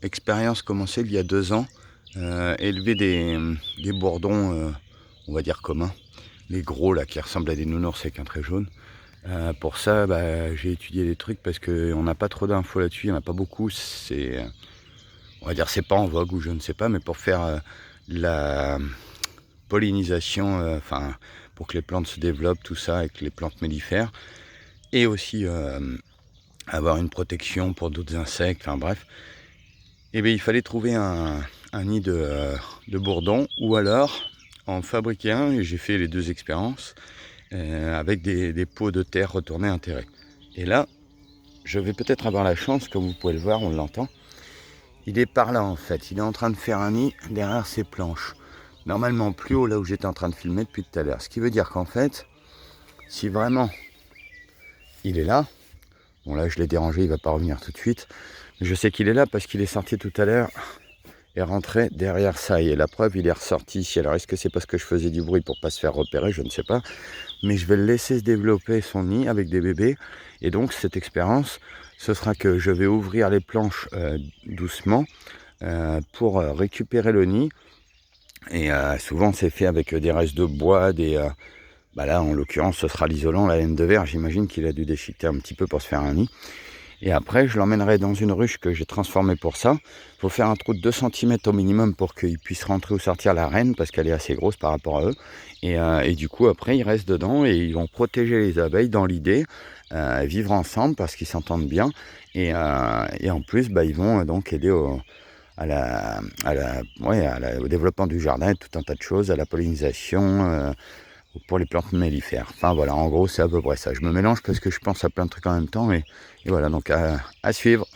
expérience commencée il y a 2 ans, élever des bourdons, on va dire communs, les gros là qui ressemblent à des nounours avec un trait jaune. Pour ça, j'ai étudié des trucs parce qu'on n'a pas trop d'infos là-dessus, il y en a pas beaucoup. On va dire c'est pas en vogue ou je ne sais pas, mais pour faire, la pollinisation, enfin pour que les plantes se développent, tout ça avec les plantes mellifères et aussi, avoir une protection pour d'autres insectes, enfin bref. Et bien il fallait trouver un nid de bourdon ou alors en fabriquer un et j'ai fait les 2 expériences, avec des pots de terre retournés enterrés. Et là, je vais peut-être avoir la chance, comme vous pouvez le voir, on l'entend. Il est par là en fait, il est en train de faire un nid derrière ces planches. Normalement plus haut là où j'étais en train de filmer depuis tout à l'heure. Ce qui veut dire qu'en fait, si vraiment il est là, bon là je l'ai dérangé, il va pas revenir tout de suite, mais je sais qu'il est là parce qu'il est sorti tout à l'heure et rentré derrière ça. Et la preuve, il est ressorti ici. Alors est-ce que c'est parce que je faisais du bruit pour pas se faire repérer, je ne sais pas. Mais je vais le laisser se développer son nid avec des bébés. Et donc cette expérience, ce sera que je vais ouvrir les planches doucement pour récupérer le nid. Et souvent c'est fait avec des restes de bois, là en l'occurrence ce sera l'isolant, la laine de verre. J'imagine qu'il a dû déchiqueter un petit peu pour se faire un nid. Et après, je l'emmènerai dans une ruche que j'ai transformée pour ça. Il faut faire un trou de 2 centimètres au minimum pour qu'il puisse rentrer ou sortir la reine, parce qu'elle est assez grosse par rapport à eux. Et du coup, après, ils restent dedans et ils vont protéger les abeilles dans l'idée, vivre ensemble parce qu'ils s'entendent bien. Et en plus, ils vont donc aider au développement du jardin et tout un tas de choses, à la pollinisation, pour les plantes mellifères. Enfin voilà, en gros c'est à peu près ça. Je me mélange parce que je pense à plein de trucs en même temps et voilà, donc à suivre.